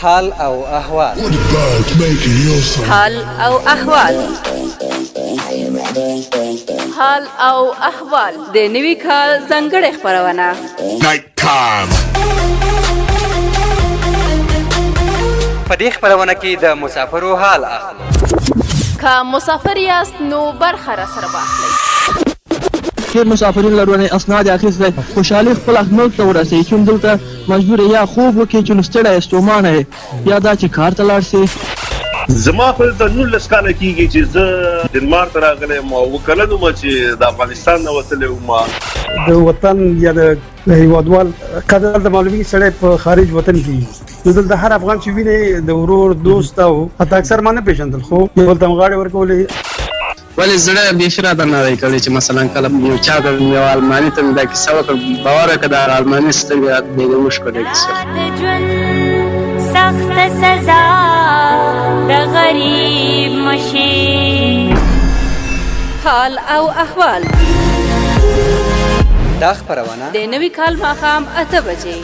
حال او احوال. حال او احوال. حال او احوال د نوي کال ځانګړې خپرونه. په دې خپرونه کې د مسافرو حال اخلو. که مسافر یاست نو برخه را سره واخلئ. ډېر مسافرین لرونې اسناد اخیستی خوشحالي خپل ملک ته ورسوي چې دلته مجبور یا خوب وکړي چې نو ستړی ستومانه یې یا دا چې کار ته لاړ شي. زما خو د 19 کاله کېږي چې زه ډنمارک ته راغلی یم او اووه کلن وم چې د افغانستان نه وتلی وم. د وطن یا د هیوادوال قدر د معلومي سړی په خارج وطن کې نو دلته هر افغان چې ویني د ورور دوست او حتی اکثر ما نه پېژندل خو یو بل ته غاړې ورکولې. ولې زړه بېخي راته نه دی کړی چې مثلا کله یو چا ته یو الماني ته مې دا کیسه وکړه باور وکړه د الماني سترګې راته بېګه وشکړه دا کیسه. سخت سزا د غریب مشي. حال او احوال دا خپرونه د نوي کال ماښام 8 بجې